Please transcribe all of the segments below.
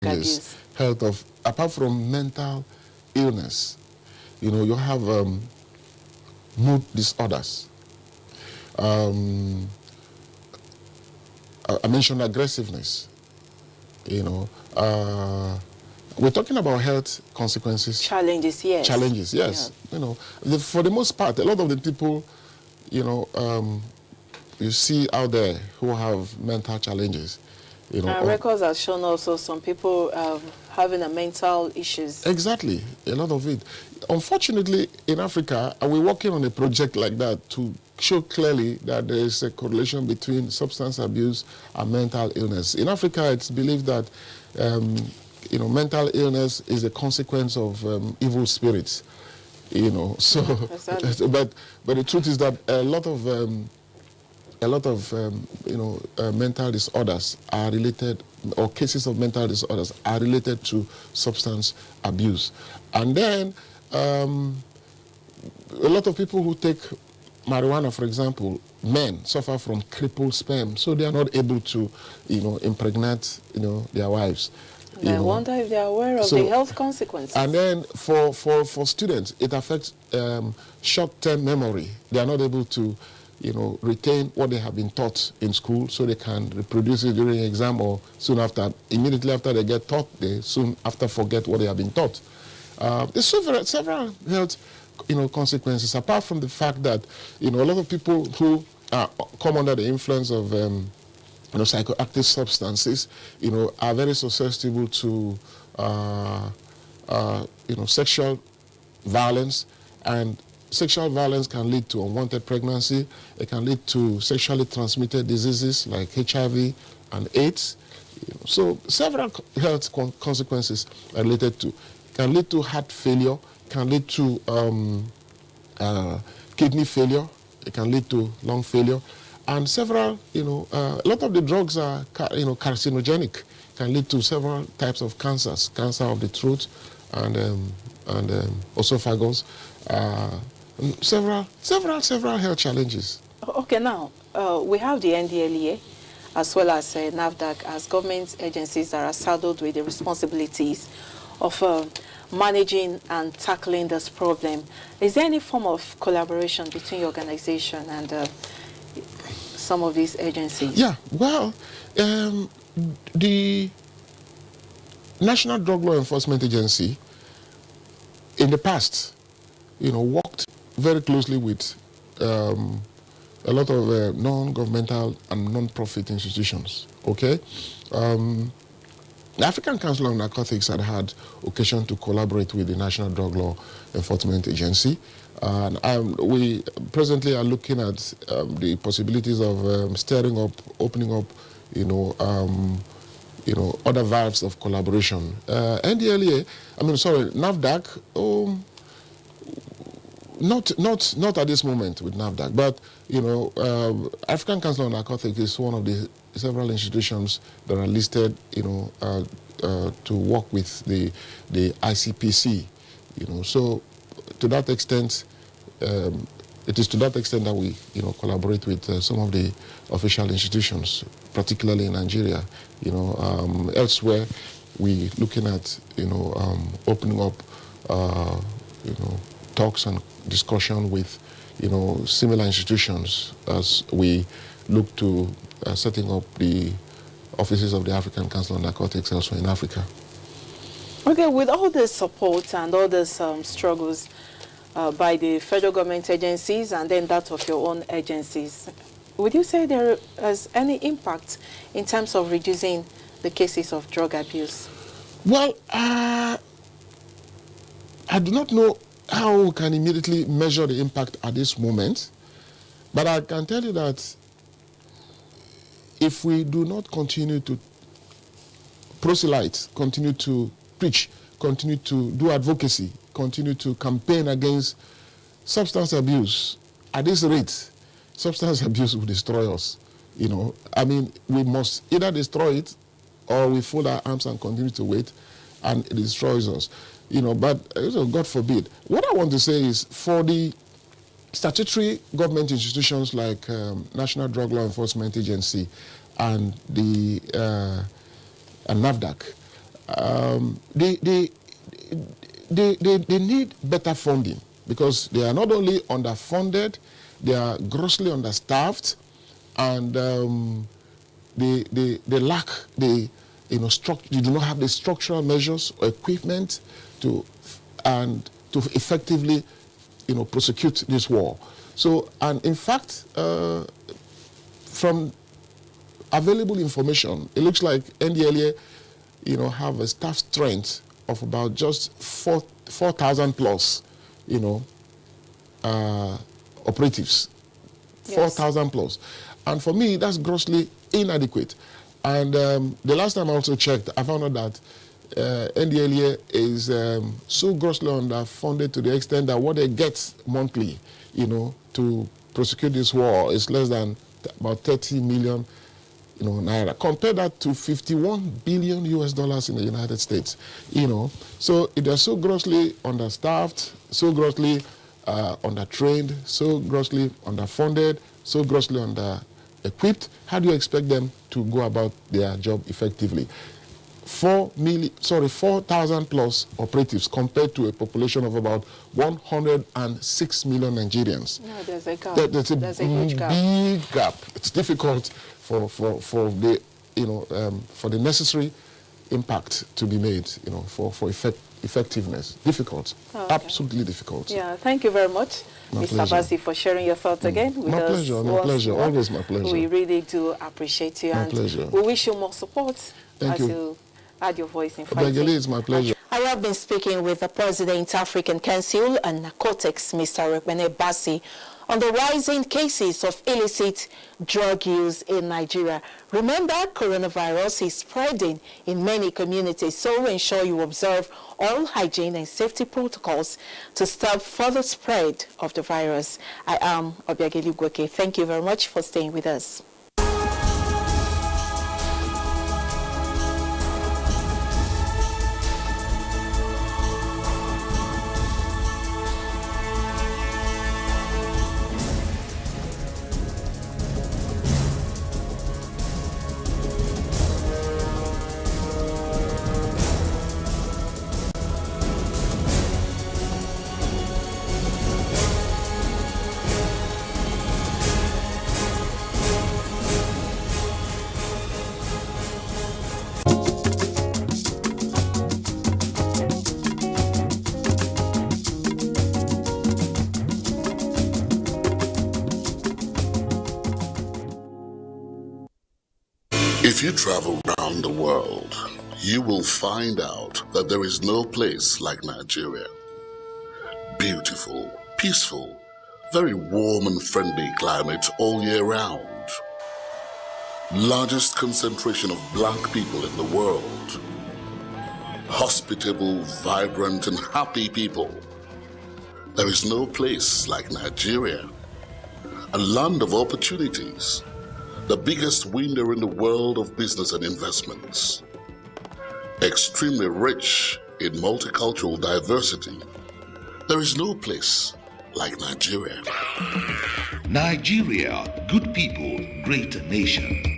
abuse. Health of, apart from mental illness, you have mood disorders. I mentioned aggressiveness. We're talking about health consequences. Challenges, yes. Challenges, yes. Yeah. For the most part, a lot of the people, you see out there who have mental challenges. Records have shown also some people having a mental issues. Exactly, a lot of it. Unfortunately, in Africa, we're working on a project like that to show clearly that there is a correlation between substance abuse and mental illness. In Africa, it's believed that mental illness is a consequence of evil spirits. So, exactly. but the truth is that a lot of mental disorders are related, or cases of mental disorders are related to substance abuse. And then a lot of people who take marijuana, for example, men suffer from crippled sperm, so they are not able to, impregnate, their wives. I wonder if they are aware of the health consequences. And then for students, it affects short-term memory. They are not able to retain what they have been taught in school, so they can reproduce it during exam or soon after. Immediately after they get taught, they soon after forget what they have been taught. There's several health consequences, apart from the fact that a lot of people who come under the influence of psychoactive substances are very susceptible to sexual violence, and sexual violence can lead to unwanted pregnancy. It can lead to sexually transmitted diseases like HIV and AIDS. So several health consequences are related to. Can lead to heart failure. Can lead to kidney failure. It can lead to lung failure, and several. A lot of the drugs are carcinogenic. Can lead to several types of cancers. Cancer of the throat and esophagus. Several health challenges. Okay, now we have the NDLEA as well as NAFDAC as government agencies that are saddled with the responsibilities of managing and tackling this problem. Is there any form of collaboration between your organization and some of these agencies? Yeah, well, the National Drug Law Enforcement Agency in the past, worked very closely with a lot of non-governmental and non-profit institutions, okay? The African Council on Narcotics had occasion to collaborate with the National Drug Law Enforcement Agency. And we presently are looking at the possibilities of stirring up, opening up, other valves of collaboration. NDLEA, NAFDAC, not at this moment with NAFDAC, but African Council on Narcotics is one of the several institutions that are listed, to work with the ICPC, So to that extent, it is to that extent that we, collaborate with some of the official institutions, particularly in Nigeria. Elsewhere, we looking at, opening up, talks and discussion with, similar institutions as we look to setting up the offices of the African Council on Narcotics elsewhere in Africa. Okay, with all this support and all these struggles by the federal government agencies and then that of your own agencies, would you say there is any impact in terms of reducing the cases of drug abuse? Well, I do not know how we can immediately measure the impact at this moment, but I can tell you that if we do not continue to proselyte, continue to preach, continue to do advocacy, continue to campaign against substance abuse, at this rate, substance abuse will destroy us. We must either destroy it or we fold our arms and continue to wait and it destroys us. But God forbid. What I want to say is for the statutory government institutions like National Drug Law Enforcement Agency and the and NAFDAC, They need better funding because they are not only underfunded, they are grossly understaffed, and they lack the they do not have the structural measures or equipment to effectively prosecute this war. So, and in fact, from available information, it looks like NDLEA have a staff strength of about just 4,000 plus, operatives, yes. 4,000 plus. And for me, that's grossly inadequate. And the last time I also checked, I found out that NDLEA is so grossly underfunded to the extent that what they get monthly, to prosecute this war is less than about 30 million naira. Compare that to 51 billion US dollars in the United States. So they're so grossly understaffed, so grossly undertrained, so grossly underfunded, so grossly under-equipped. How do you expect them to go about their job effectively? 4,000 plus operatives compared to a population of about 106 million Nigerians. No, there's a gap. There's a huge big gap. It's difficult for the for the necessary impact to be made, for effectiveness. Difficult, okay. Absolutely difficult. Yeah, thank you very much, Mr. Basi, for sharing your thoughts again with us. My pleasure, always my pleasure. We really do appreciate you, my and pleasure. We wish you more support Thank as you add your voice in fighting. It's my pleasure. I have been speaking with the President, African Council and Narcotics, Mr. Rekmene Basi, on the rising cases of illicit drug use in Nigeria. Remember, coronavirus is spreading in many communities, so ensure you observe all hygiene and safety protocols to stop further spread of the virus. I am Obiageli Gweke. Thank you very much for staying with us. If you travel around the world, you will find out that there is no place like Nigeria. Beautiful, peaceful, very warm and friendly climate all year round. Largest concentration of black people in the world. Hospitable, vibrant and happy people. There is no place like Nigeria. A land of opportunities. The biggest window in the world of business and investments. Extremely rich in multicultural diversity. There is no place like Nigeria. Nigeria, good people, great nation.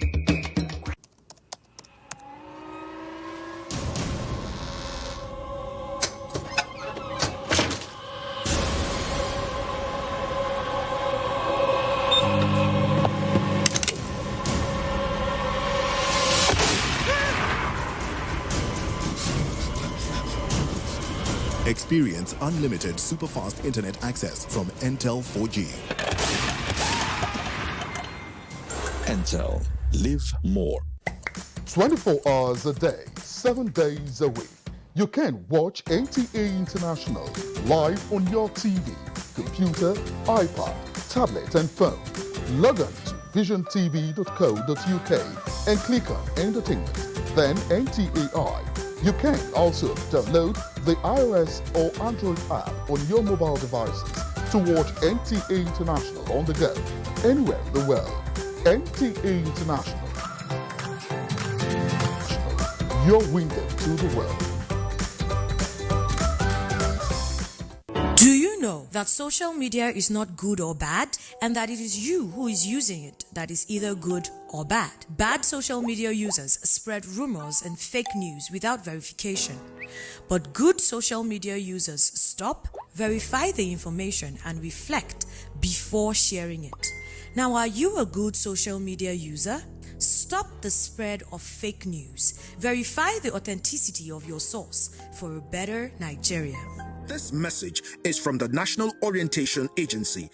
Experience unlimited super-fast internet access from Intel 4G. Intel. Live more. 24 hours a day, 7 days a week. You can watch NTA International live on your TV, computer, iPad, tablet and phone. Log on to visiontv.co.uk and click on Entertainment, then NTAI. You can also download the iOS or Android app on your mobile devices to watch NTA International on the go, anywhere in the world. NTA International, your window to the world. Do you know that social media is not good or bad, and that it is you who is using it that is either good or bad? Bad social media users spread rumors and fake news without verification. But good social media users stop, verify the information, and reflect before sharing it. Now, are you a good social media user? Stop the spread of fake news. Verify the authenticity of your source for a better Nigeria. This message is from the National Orientation Agency.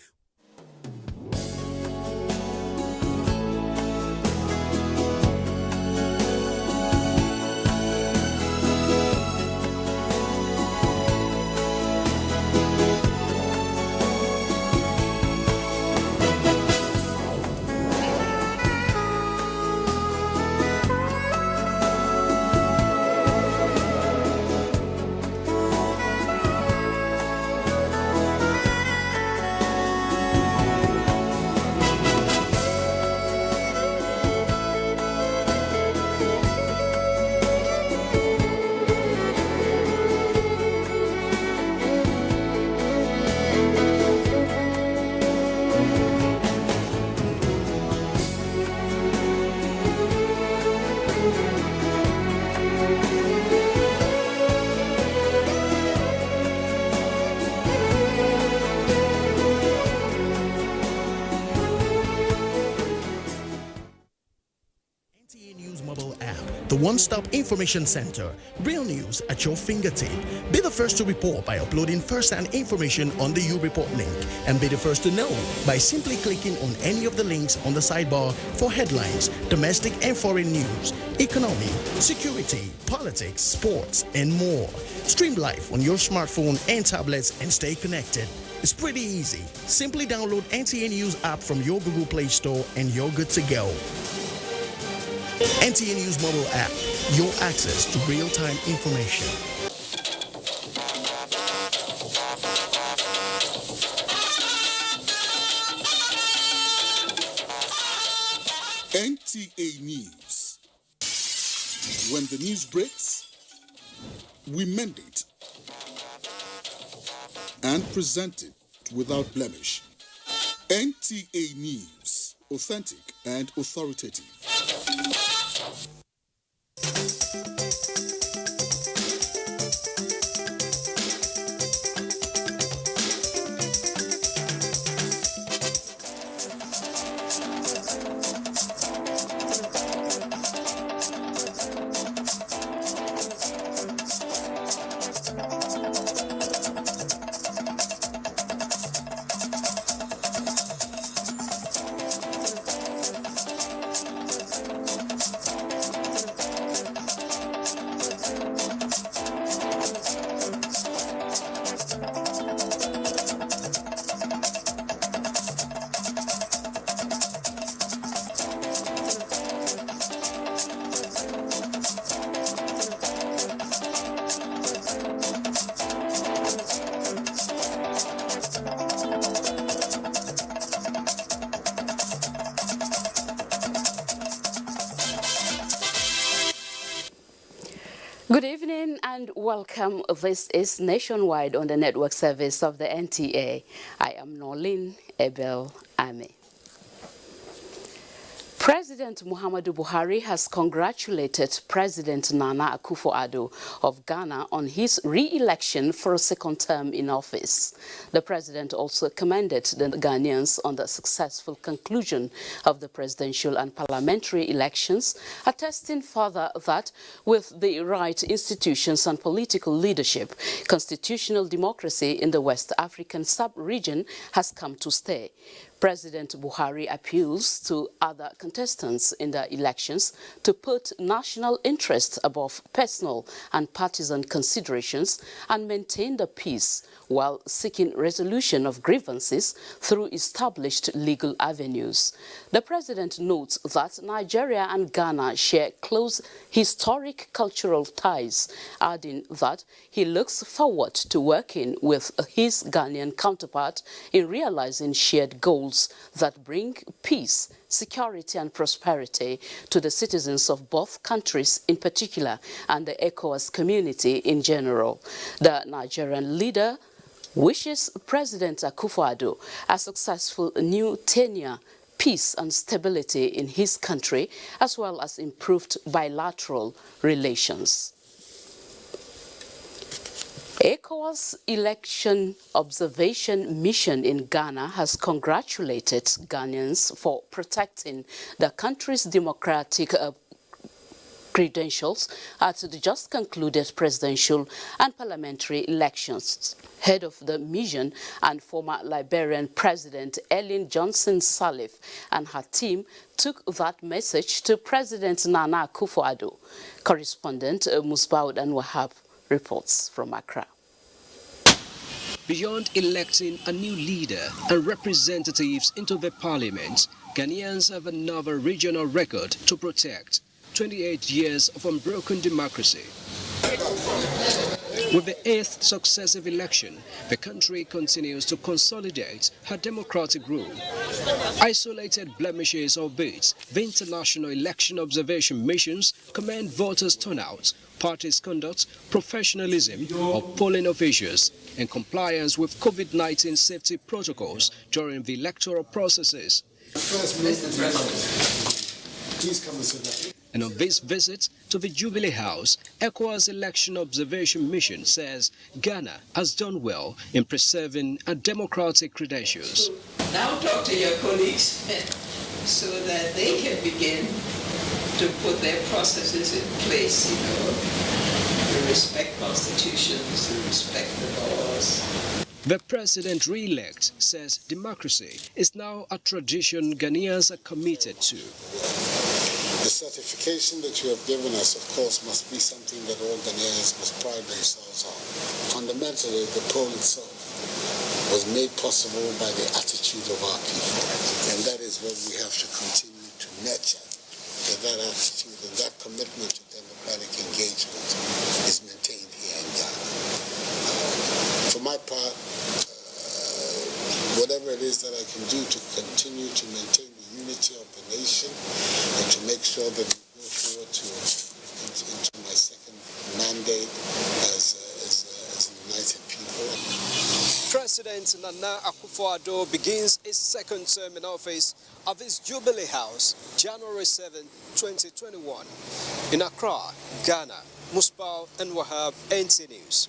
NTA News mobile app, the one-stop information center. Real news at your fingertip. Be the first to report by uploading first-hand information on the U-Report link, and be the first to know by simply clicking on any of the links on the sidebar for headlines, domestic and foreign news, economy, security, politics, sports, and more. Stream live on your smartphone and tablets and stay connected. It's pretty easy. Simply download NTA News app from your Google Play Store and you're good to go. NTA News mobile app, your access to real-time information. NTA News. When the news breaks, we mend it and present it without blemish. NTA News, authentic and authoritative. Good evening and welcome. This is Nationwide on the network service of the NTA. I am Norlin Ebel Ame. President Muhammadu Buhari has congratulated President Nana Akufo-Addo of Ghana on his re-election for a second term in office. The president also commended the Ghanaians on the successful conclusion of the presidential and parliamentary elections, attesting further that with the right institutions and political leadership, constitutional democracy in the West African sub-region has come to stay. President Buhari appeals to other contestants in the elections to put national interests above personal and partisan considerations and maintain the peace while seeking resolution of grievances through established legal avenues. The president notes that Nigeria and Ghana share close historic cultural ties, adding that he looks forward to working with his Ghanaian counterpart in realizing shared goals that bring peace, security and prosperity to the citizens of both countries in particular and the ECOWAS community in general. The Nigerian leader wishes President Akufo-Addo a successful new tenure, peace and stability in his country, as well as improved bilateral relations. ECOWAS Election Observation Mission in Ghana has congratulated Ghanaians for protecting the country's democratic credentials at the just concluded presidential and parliamentary elections. Head of the mission and former Liberian President Ellen Johnson Sirleaf and her team took that message to President Nana Akufo-Addo. Correspondent Musbaud and Wahab reports from Accra. Beyond electing a new leader and representatives into the parliament, Ghanaians have another regional record to protect: 28 years of unbroken democracy. With the 8th successive election, the country continues to consolidate her democratic rule. Isolated blemishes albeit, the International Election Observation Missions commend voters' turnout, parties' conduct, professionalism of polling officials, and compliance with COVID-19 safety protocols during the electoral processes. Please come and sit down. And on this visit to the Jubilee House, ECOWAS Election Observation Mission says Ghana has done well in preserving her democratic credentials. Now talk to your colleagues so that they can begin to put their processes in place, to respect constitutions, to respect the laws. The president re-elect says democracy is now a tradition Ghanaians are committed to. The certification that you have given us, of course, must be something that all Ghanaians must pride themselves on. Fundamentally, the poll itself was made possible by the attitude of our people. And that is what we have to continue to nurture, that attitude and that commitment to democratic engagement is maintained here in Ghana. For my part, whatever it is that I can do to continue to maintain the unity of the nation and to make sure that we go forward into my second mandate as united people. President Nana Akufo-Addo begins his second term in office at this Jubilee House, January 7, 2021. In Accra, Ghana, Musbao and Wahab, NTA News.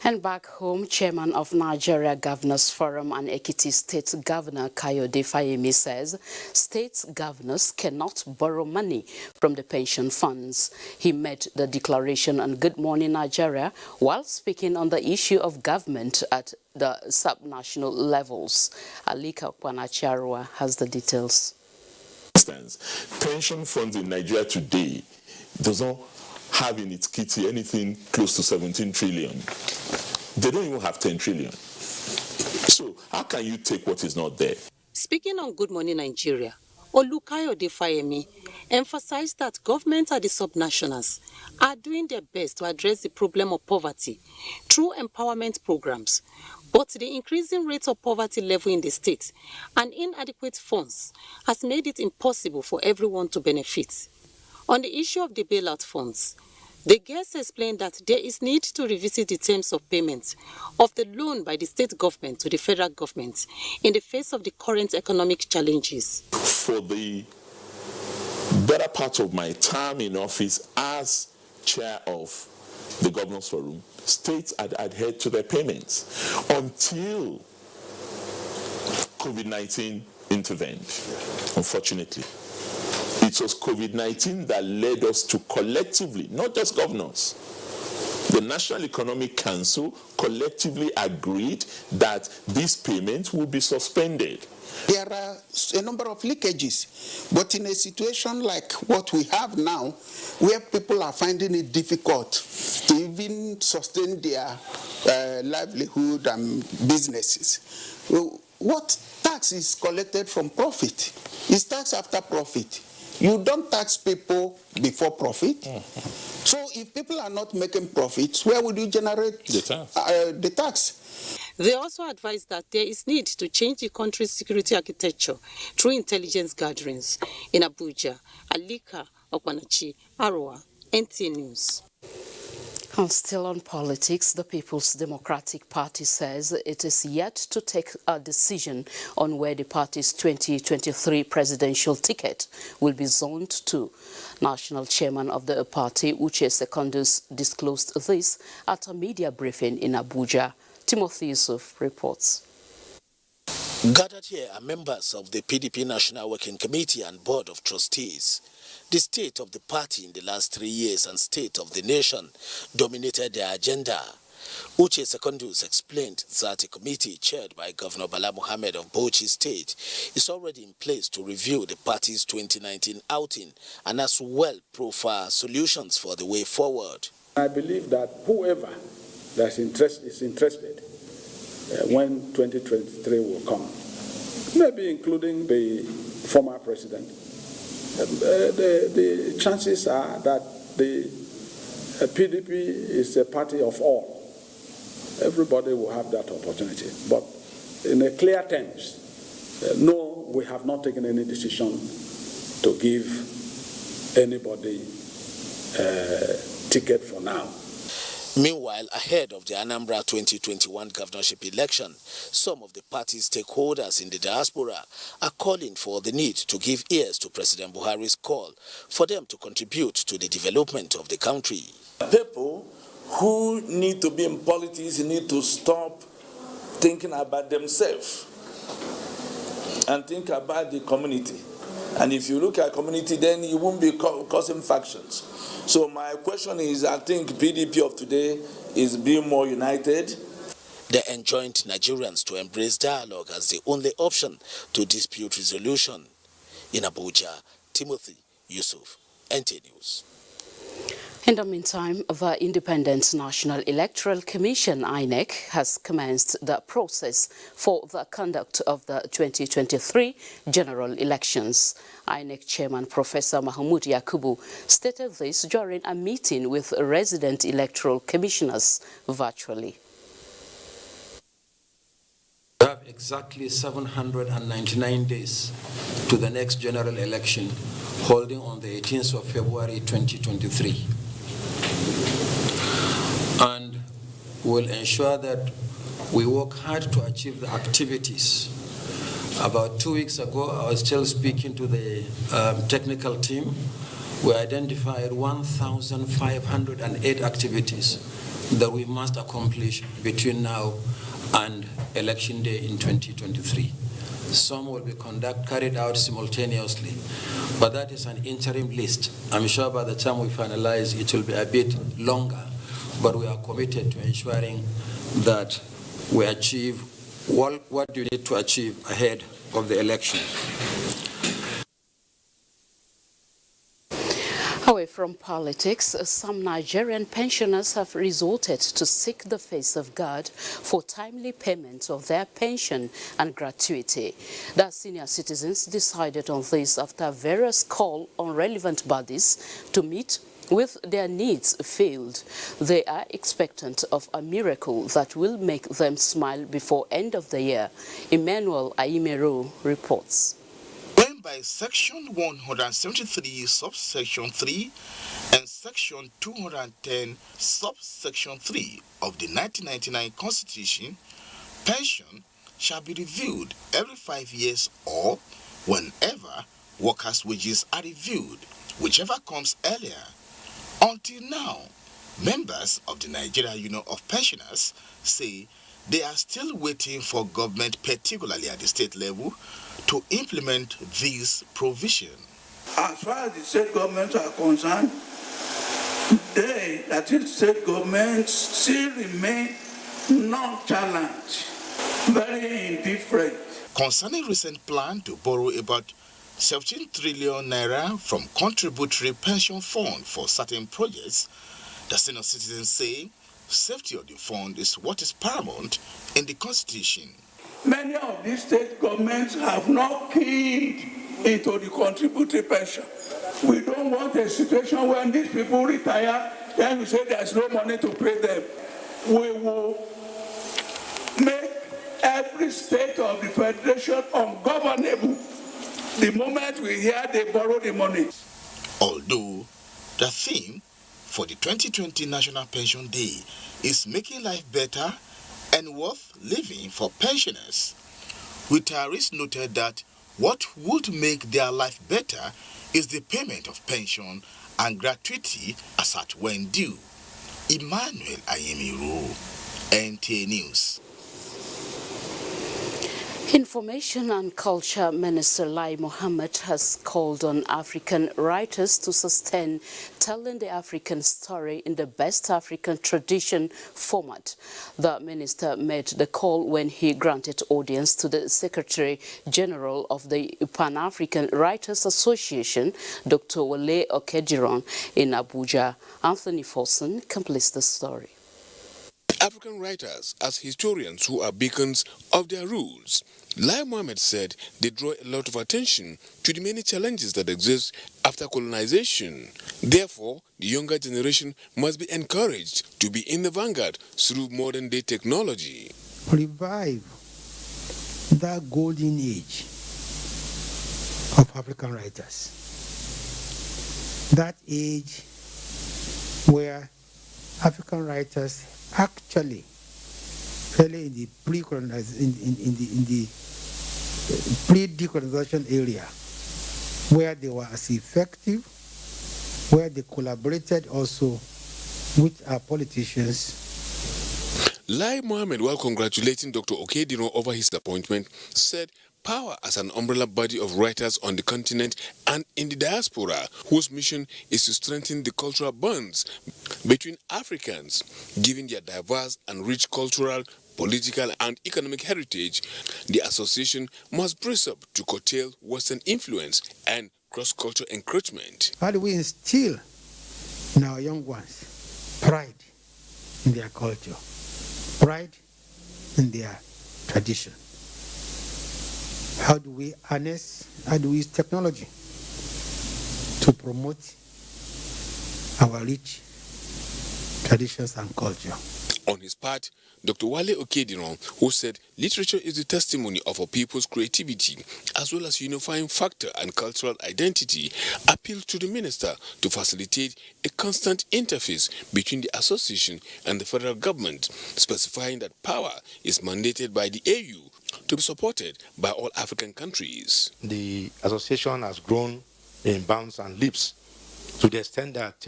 And back home, Chairman of Nigeria Governors Forum and Ekiti State Governor Kayode Fayemi says state governors cannot borrow money from the pension funds. He made the declaration on Good Morning Nigeria while speaking on the issue of government at the subnational levels. Alika Kwanacharwa has the details. Pension funds in Nigeria today does not have in its kitty anything close to 17 trillion. They don't even have 10 trillion. So how can you take what is not there? Speaking on Good Morning Nigeria, Olukayode Fayemi emphasized that governments at the subnationals are doing their best to address the problem of poverty through empowerment programs, but the increasing rate of poverty level in the state and inadequate funds has made it impossible for everyone to benefit. On the issue of the bailout funds, the guest explained that there is need to revisit the terms of payment of the loan by the state government to the federal government in the face of the current economic challenges. For the better part of my time in office as chair of the Governors Forum, states had adhered to their payments until COVID-19 intervened, unfortunately. It was COVID-19 that led us to collectively, not just governors, the National Economic Council collectively agreed that these payments will be suspended. There are a number of leakages, but in a situation like what we have now, where people are finding it difficult to even sustain their livelihood and businesses, what tax is collected from profit? Is tax after profit? You don't tax people before profit. So if people are not making profits, where would you generate the tax? They also advised that there is need to change the country's security architecture through intelligence gatherings in Abuja. Alika Okwanachi, Arua, NTA News. And still on politics, the People's Democratic Party says it is yet to take a decision on where the party's 2023 presidential ticket will be zoned to. National chairman of the party, Uche Secondus, disclosed this at a media briefing in Abuja. Timothy Yusuf reports. Gathered here are members of the PDP National Working Committee and Board of Trustees. The state of the party in the last 3 years and state of the nation dominated their agenda. Uche Secondus explained that a committee chaired by Governor Bala Mohammed of Bauchi State is already in place to review the party's 2019 outing and as well profile solutions for the way forward. I believe that whoever is interested when 2023 will come, maybe including the former president, the chances are that the PDP is a party of all. Everybody will have that opportunity. But in a clear terms, no, we have not taken any decision to give anybody a ticket for now. Meanwhile, ahead of the Anambra 2021 governorship election, some of the party's stakeholders in the diaspora are calling for the need to give ears to President Buhari's call for them to contribute to the development of the country. People who need to be in politics need to stop thinking about themselves and think about the community. And if you look at community, then you won't be causing factions. So my question is, I think PDP of today is being more united. They enjoined Nigerians to embrace dialogue as the only option to dispute resolution. In Abuja, Timothy Yusuf, NTA News. In the meantime, the Independent National Electoral Commission, INEC, has commenced the process for the conduct of the 2023 general elections. INEC Chairman Professor Mahmoud Yakubu stated this during a meeting with resident electoral commissioners virtually. We have exactly 799 days to the next general election, holding on the 18th of February 2023. And will ensure that we work hard to achieve the activities. About 2 weeks ago, I was still speaking to the technical team. We identified 1,508 activities that we must accomplish between now and election day in 2023. Some will be carried out simultaneously, but that is an interim list. I'm sure by the time we finalize, it will be a bit longer, but we are committed to ensuring that we achieve what you need to achieve ahead of the election. Away from politics, some Nigerian pensioners have resorted to seek the face of God for timely payment of their pension and gratuity. The senior citizens decided on this after various calls on relevant bodies to meet with their needs failed. They are expectant of a miracle that will make them smile before end of the year. Emmanuel Aimero reports. By Section 173, subsection 3 and Section 210, subsection 3 of the 1999 Constitution, pension shall be reviewed every 5 years or whenever workers' wages are reviewed, whichever comes earlier. Until now, members of the Nigerian Union of Pensioners say they are still waiting for government, particularly at the state level, to implement this provision. As far as the state governments are concerned, that is, state governments still remain nonchalant, very indifferent. Concerning recent plan to borrow about 17 trillion naira from contributory pension fund for certain projects, the senior citizens say safety of the fund is what is paramount in the Constitution. Many of these state governments have not keyed into the contributory pension. We don't want a situation when these people retire, then we say there's no money to pay them. We will make every state of the federation ungovernable the moment we hear they borrow the money. Although the theme for the 2020 National Pension Day is making life better and worth living for pensioners. Retirees noted that what would make their life better is the payment of pension and gratuity as at when due. Emmanuel Ayemiru, NTA News. Information and Culture Minister Lai Mohammed has called on African writers to sustain telling the African story in the best African tradition format. The minister made the call when he granted audience to the Secretary General of the Pan-African Writers Association, Dr. Wale Okediron, in Abuja. Anthony Folson completes the story. African writers as historians who are beacons of their roots. Lai Mohammed said they draw a lot of attention to the many challenges that exist after colonization. Therefore, the younger generation must be encouraged to be in the vanguard through modern-day technology. Revive that golden age of African writers. That age where African writers actually in the pre-decolonization area, where they were as effective, where they collaborated also with our politicians. Lai Mohammed, while congratulating Dr. Okediro over his appointment, said power as an umbrella body of writers on the continent and in the diaspora, whose mission is to strengthen the cultural bonds between Africans, given their diverse and rich cultural, political and economic heritage, the association must brace up to curtail Western influence and cross-cultural encroachment. How do we instill in our young ones pride in their culture, pride in their tradition? How do we use technology to promote our rich traditions and culture? On his part, Dr. Wale Okediron, who said literature is the testimony of a people's creativity as well as unifying factor and cultural identity, appealed to the minister to facilitate a constant interface between the association and the federal government, specifying that power is mandated by the AU to be supported by all African countries. The association has grown in bounds and leaps to the extent that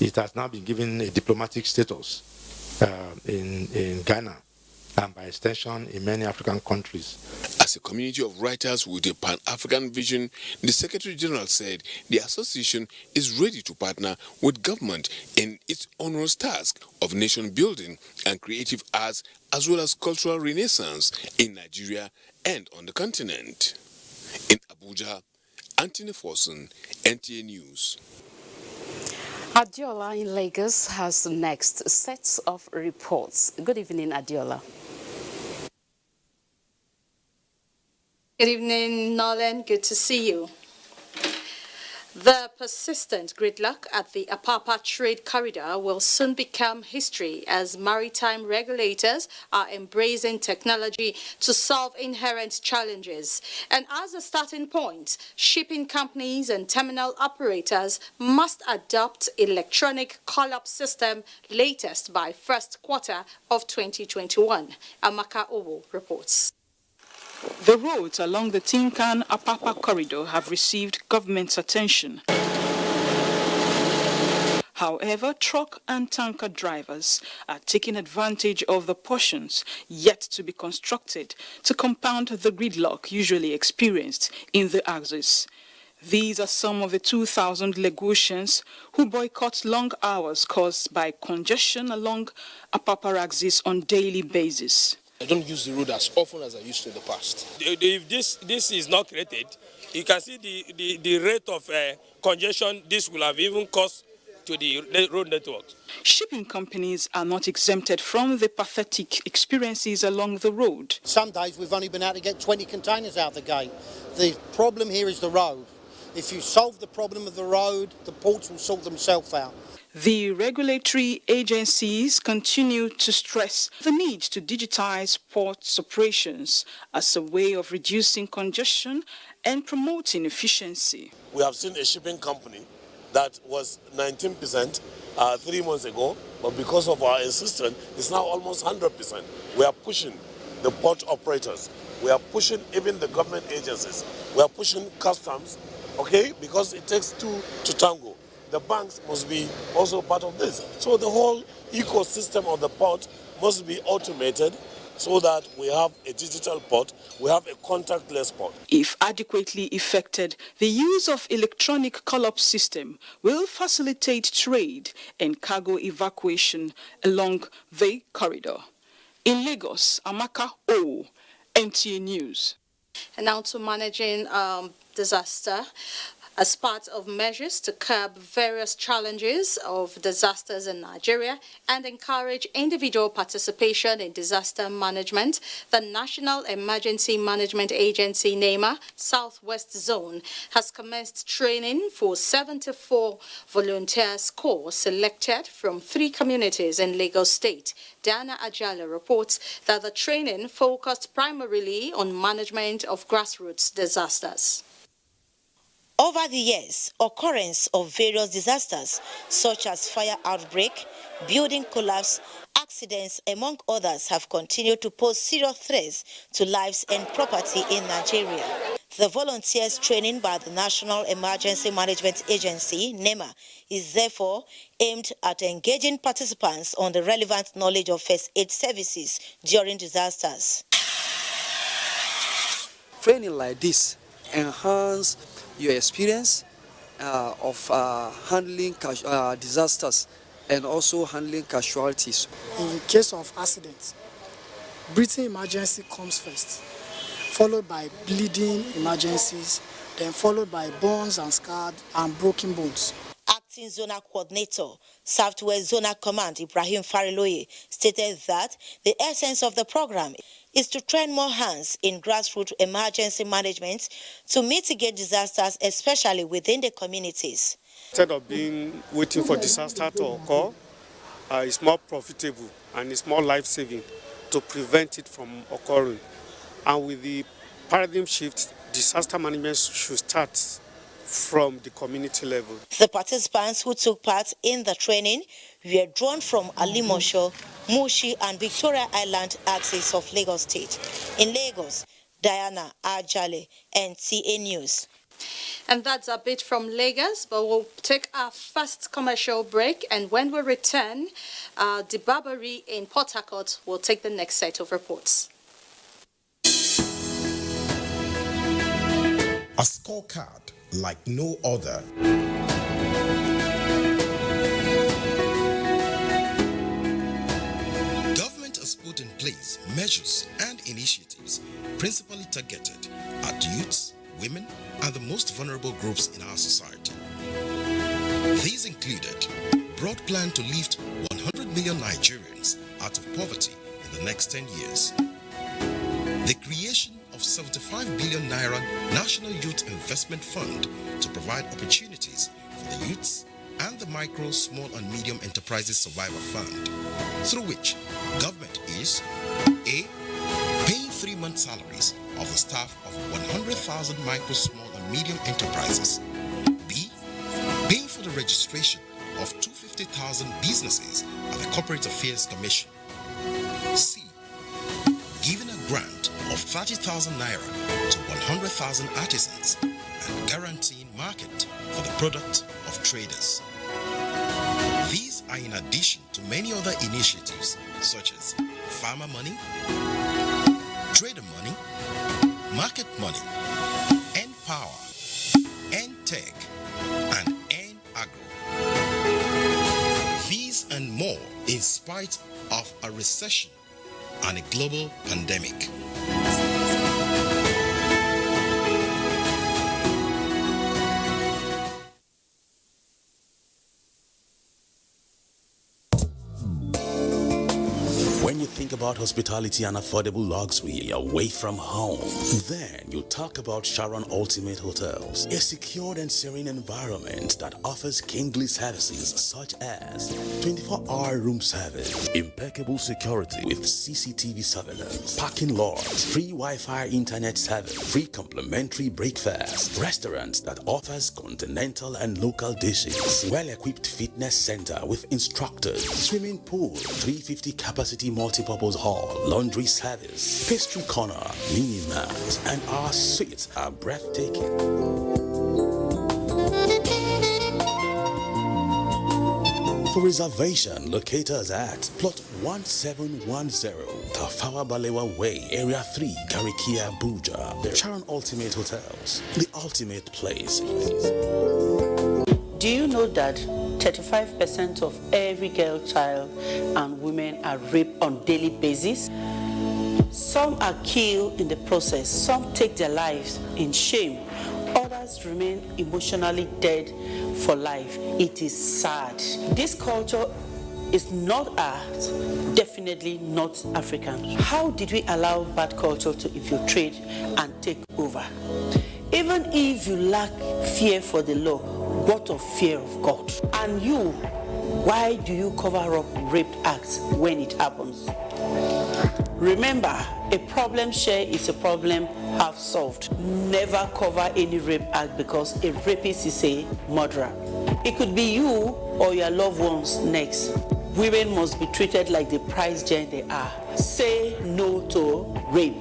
it has now been given a diplomatic status in Ghana and by extension in many African countries. As a community of writers with a Pan-African vision, the Secretary General said the association is ready to partner with government in its onerous task of nation building and creative arts as well as cultural renaissance in Nigeria and on the continent. In Abuja, Anthony Folson, NTA News. Adiola in Lagos has the next sets of reports. Good evening, Adiola. Good evening, Nolan. Good to see you. The persistent gridlock at the Apapa trade corridor will soon become history as maritime regulators are embracing technology to solve inherent challenges. And as a starting point, shipping companies and terminal operators must adopt electronic call-up system latest by first quarter of 2021. Amaka Owo reports. The roads along the Tinkan-Apapa corridor have received government's attention. However, truck and tanker drivers are taking advantage of the portions yet to be constructed to compound the gridlock usually experienced in the axis. These are some of the 2,000 Lagosians who boycott long hours caused by congestion along Apapa axis on daily basis. I don't use the road as often as I used to in the past. If this is not created, you can see the rate of congestion this will have even caused to the road network. Shipping companies are not exempted from the pathetic experiences along the road. Some days we've only been able to get 20 containers out the gate. The problem here is the road. If you solve the problem of the road, the ports will sort themselves out. The regulatory agencies continue to stress the need to digitize ports operations as a way of reducing congestion and promoting efficiency. We have seen a shipping company that was 19%, 3 months ago, but because of our insistence, it's now almost 100%. We are pushing the port operators. We are pushing even the government agencies. We are pushing customs, okay, because it takes two to tango. The banks must be also part of this. So the whole ecosystem of the port must be automated so that we have a digital port, we have a contactless port. If adequately effected, the use of electronic call-up system will facilitate trade and cargo evacuation along the corridor. In Lagos, Amaka O, NTA News. And now to managing disaster. As part of measures to curb various challenges of disasters in Nigeria and encourage individual participation in disaster management, the National Emergency Management Agency, NEMA, Southwest Zone, has commenced training for 74 volunteers corps selected from 3 communities in Lagos State. Diana Ajala reports that the training focused primarily on management of grassroots disasters. Over the years, occurrence of various disasters such as fire outbreak, building collapse, accidents, among others, have continued to pose serious threats to lives and property in Nigeria. The volunteers training by the National Emergency Management Agency, NEMA, is therefore aimed at engaging participants on the relevant knowledge of first aid services during disasters. Training like this enhance your experience of handling disasters and also handling casualties. In case of accidents, breathing emergency comes first, followed by bleeding emergencies, then followed by burns and scarred and broken bones. Acting Zonal Coordinator, Southwest Zonal Command Ibrahim Fariloye, stated that the essence of the program is to train more hands in grassroots emergency management to mitigate disasters, especially within the communities. Instead of waiting for disaster to occur, it's more profitable and it's more life-saving to prevent it from occurring. And with the paradigm shift, disaster management should start from the community level. The participants who took part in the training were drawn from Alimosho, Mushi and Victoria Island axis of Lagos State. In Lagos, Diana Ajale, NTA News. And that's a bit from Lagos, but we'll take our first commercial break, and when we return, the Barbary in Port Harcourt will take the next set of reports. A scorecard like no other. Government has put in place measures and initiatives principally targeted at youths, women, and the most vulnerable groups in our society. These included broad plan to lift 100 million Nigerians out of poverty in the next 10 years, the creation of 75 billion naira National Youth Investment Fund to provide opportunities for the youths, and the Micro, Small and Medium Enterprises Survivor Fund, through which government is A. Paying 3-month salaries of the staff of 100,000 micro, small and medium enterprises. B. Paying for the registration of 250,000 businesses at the Corporate Affairs Commission. C. Giving a grant of 30,000 naira to 100,000 artisans and guaranteeing market for the product of traders. These are in addition to many other initiatives such as farmer money, trader money, market money, N-Power, N-Tech, and N-Agro. These and more in spite of a recession and a global pandemic. When When you think about hospitality and affordable luxury away from home, then you talk about Sharon Ultimate Hotels, a secured and serene environment that offers kingly services such as 24-hour room service, impeccable security with CCTV surveillance, parking lots, free Wi-Fi internet service, free complimentary breakfast, restaurants that offers continental and local dishes, well-equipped fitness center with instructors, swimming pool, 350 capacity multipurpose hall, laundry service, pastry corner, mini mart, and our suites are breathtaking. For reservation, locate us at plot 1710 Tafawa Balewa Way, Area 3, Garikia, Abuja. The Sharon Ultimate Hotels, the ultimate place. Do you know that 35% of every girl child and women are raped on a daily basis? Some are killed in the process, some take their lives in shame, others remain emotionally dead for life. It is sad. This culture is not ours, definitely not African. How did we allow bad culture to infiltrate and take over? Even if you lack fear for the law, what of fear of God? And you, why do you cover up rape acts when it happens? Remember, a problem shared is a problem half solved. Never cover any rape act because a rapist is a murderer. It could be you or your loved ones next. Women must be treated like the prize gem they are. Say no to rape.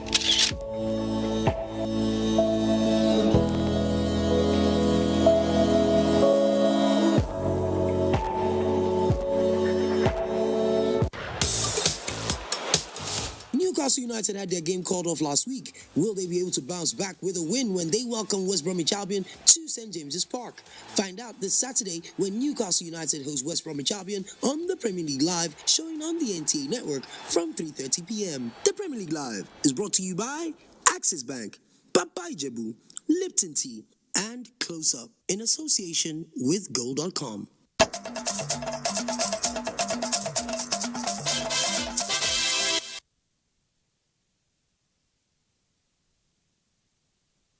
Newcastle United had their game called off last week. Will they be able to bounce back with a win when they welcome West Bromwich Albion to St James's Park? Find out this Saturday when Newcastle United hosts West Bromwich Albion on the Premier League Live, showing on the NTA network from 3:30 p.m. The Premier League Live is brought to you by Axis Bank, Papa Ijebu, Lipton Tea, and Close Up in association with Gold.com.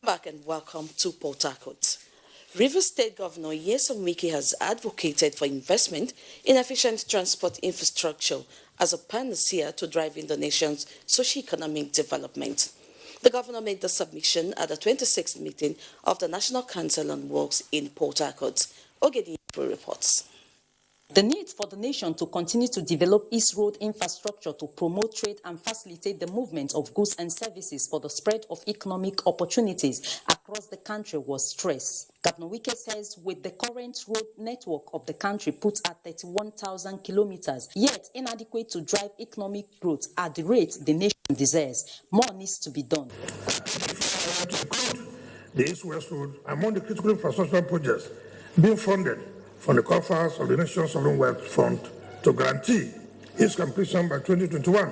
Back and welcome to Port Harcourt. Rivers State Governor Nyesom Wike has advocated for investment in efficient transport infrastructure as a panacea to driving the nation's socio-economic development. The governor made the submission at the 26th meeting of the National Council on Works in Port Harcourt. Ogedi reports. The need for the nation to continue to develop its road infrastructure to promote trade and facilitate the movement of goods and services for the spread of economic opportunities across the country was stressed. Governor Wike says with the current road network of the country put at 31,000 kilometers, yet inadequate to drive economic growth at the rate the nation desires, more needs to be done. The East-West Road among the critical infrastructure projects being funded from the coffers of the nation's sovereign wealth fund to guarantee its completion by 2021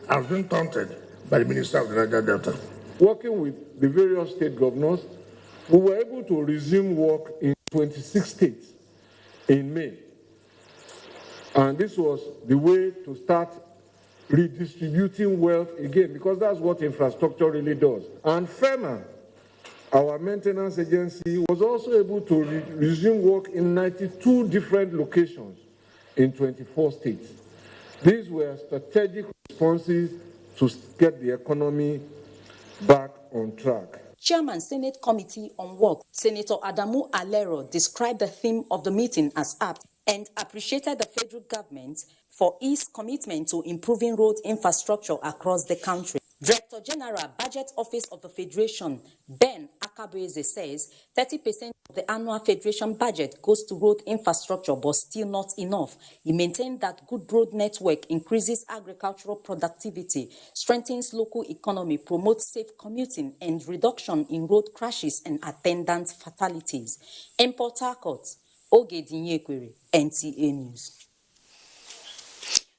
has been taunted by the Minister of the Niger Delta. Working with the various state governors, we were able to resume work in 26 states in May. And this was the way to start redistributing wealth again, because that's what infrastructure really does. And FEMA, our maintenance agency, was also able to resume work in 92 different locations in 24 states. These were strategic responses to get the economy back on track. Chairman Senate Committee on Work, Senator Adamu Alero, described the theme of the meeting as apt and appreciated the federal government for its commitment to improving road infrastructure across the country. Director General, Budget Office of the Federation, Ben Akabeze, says 30% of the annual Federation budget goes to road infrastructure, but still not enough. He maintained that good road network increases agricultural productivity, strengthens local economy, promotes safe commuting, and reduction in road crashes and attendant fatalities. In Port Harcourt, Ogedi Nyekwere, NTA News.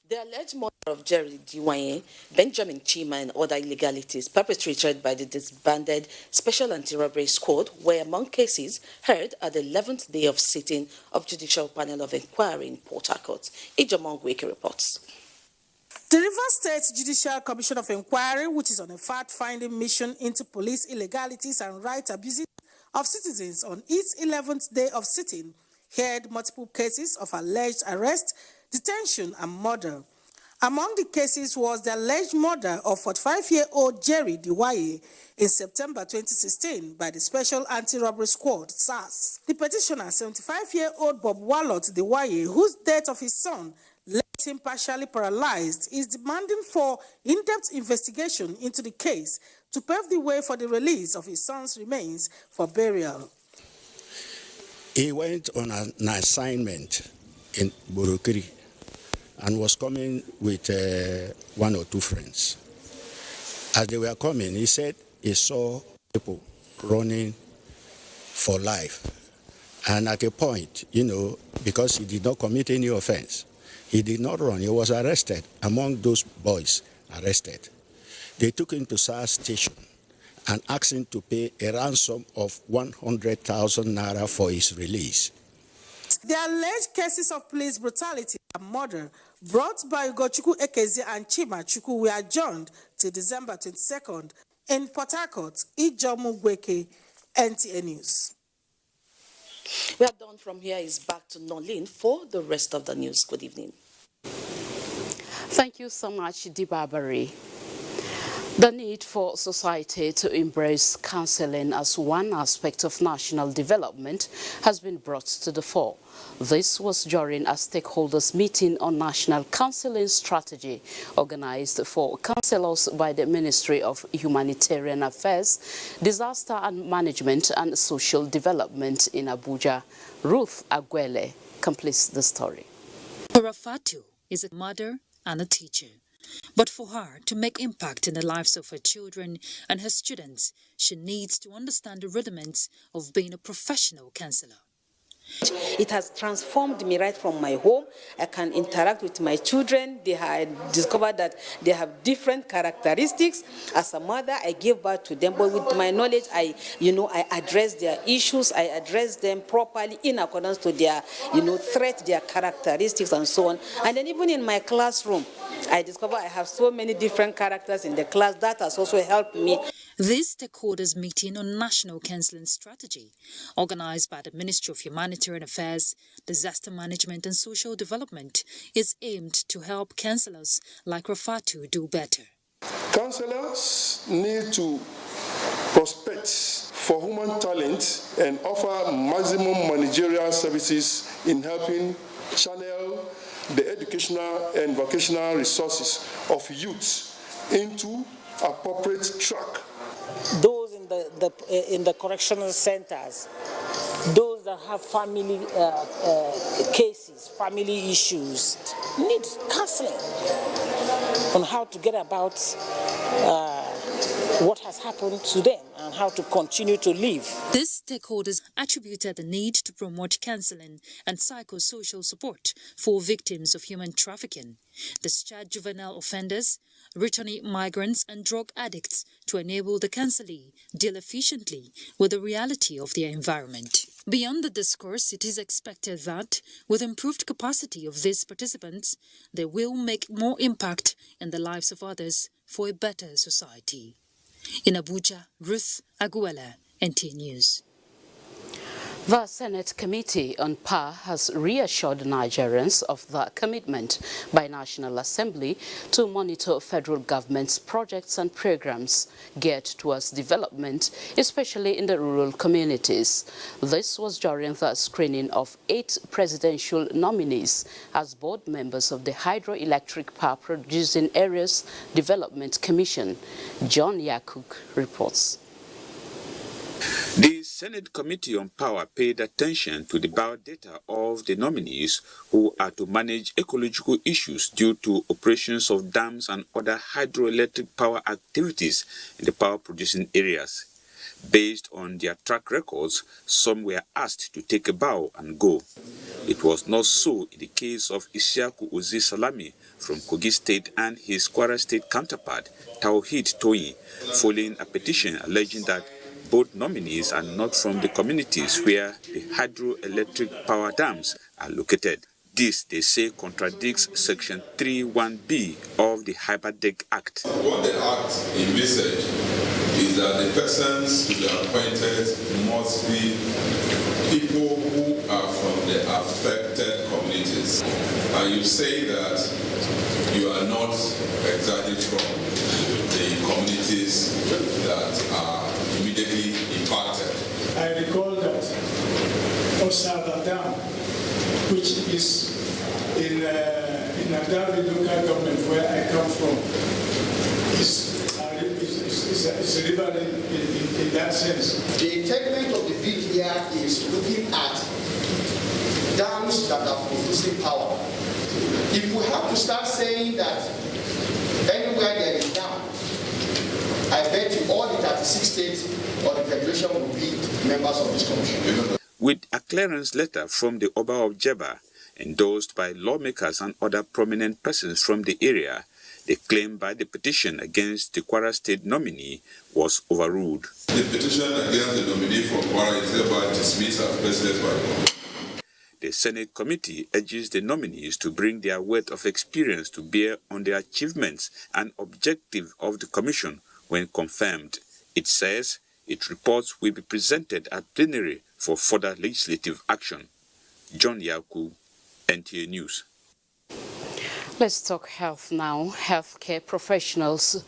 The alleged murder of Jerry Diwane, Benjamin Chima, and other illegalities perpetrated by the disbanded Special Anti-Robbery Squad were among cases heard at the 11th day of sitting of Judicial Panel of Inquiry in Port Harcourt. Ijamong Wiki reports. The Rivers State Judicial Commission of Inquiry, which is on a fact-finding mission into police illegalities and right abuses of citizens on its 11th day of sitting, heard multiple cases of alleged arrest, detention, and murder. Among the cases was the alleged murder of 45-year-old Jerry Diwaye in September 2016 by the Special Anti-Robbery Squad, SARS. The petitioner, 75-year-old Bob Wallot Diwaye, whose death of his son left him partially paralyzed, is demanding for in-depth investigation into the case to pave the way for the release of his son's remains for burial. He went on an assignment in Burukiri and was coming with one or two friends. As they were coming, he said he saw people running for life. And at a point, because he did not commit any offense, he did not run. He was arrested. Among those boys arrested, they took him to SARS station and asked him to pay a ransom of 100,000 naira for his release. The alleged cases of police brutality and murder brought by Ugochukwu Ekezi and Chima Chukwu were adjourned till December 22nd in Port Harcourt. Ijomu Gweke, NTA News. We are done from here. Is back to Nolin for the rest of the news. Good evening. Thank you so much, Dibabari. The need for society to embrace counseling as one aspect of national development has been brought to the fore. This was during a stakeholders meeting on national counseling strategy organized for counselors by the Ministry of Humanitarian Affairs, Disaster and Management and Social Development in Abuja. Ruth Agwele completes the story. Rafatu is a mother and a teacher. But for her to make impact in the lives of her children and her students, she needs to understand the rudiments of being a professional counselor. It has transformed me right from my home. I can interact with my children. They have discovered that they have different characteristics. As a mother, I give birth to them, but with my knowledge, I address their issues. I address them properly in accordance to their, threat, their characteristics, and so on. And then even in my classroom, I discover I have so many different characters in the class. That has also helped me. This stakeholders meeting on national counseling strategy, organized by the Ministry of Humanitarian Affairs, Disaster Management and Social Development, is aimed to help counselors like Rafatu do better. Counselors need to prospect for human talent and offer maximum managerial services in helping channel the educational and vocational resources of youth into appropriate track. Those in the correctional centers, those that have family cases, family issues, need counseling on how to get about what has happened to them and how to continue to live. These stakeholders attributed the need to promote counseling and psychosocial support for victims of human trafficking, discharged juvenile offenders, returning migrants and drug addicts to enable the counselee deal efficiently with the reality of their environment. Beyond the discourse, it is expected that, with improved capacity of these participants, they will make more impact in the lives of others for a better society. In Abuja, Ruth Aguela, NTA News. The Senate Committee on Power has reassured Nigerians of the commitment by National Assembly to monitor federal government's projects and programs geared towards development, especially in the rural communities. This was during the screening of 8 presidential nominees as board members of the Hydroelectric Power Producing Areas Development Commission. John Yakuk reports. The Senate Committee on Power paid attention to the biodata of the nominees who are to manage ecological issues due to operations of dams and other hydroelectric power activities in the power-producing areas. Based on their track records, some were asked to take a bow and go. It was not so in the case of Isiaku Ozi Salami from Kogi State and his Kwara State counterpart, Tawhid Toyi, following a petition alleging that both nominees are not from the communities where the hydroelectric power dams are located. This, they say, contradicts Section 3(1)b of of the Hyperdeck Act. What the Act envisages is that the persons to be appointed must be people who are from the affected communities. And you say that you are not exactly from the communities that are immediately impacted. I recall that Osada Dam, which is in Nadavi local government where I come from, is a river in that sense. The intent of the bill here is looking at dams that are producing power. If we have to start saying that anywhere there is dam, I bet you all the 36 states or the federation will be members of this commission. With a clearance letter from the Oba of Jeba, endorsed by lawmakers and other prominent persons from the area, the claim by the petition against the Kwara State nominee was overruled. The petition against the nominee from Kwara is hereby dismissed as precedent by the commission. The Senate committee urges the nominees to bring their wealth of experience to bear on the achievements and objectives of the commission when confirmed. It says its reports will be presented at plenary for further legislative action. John Yaku, NTA News. Let's talk health now. Healthcare professionals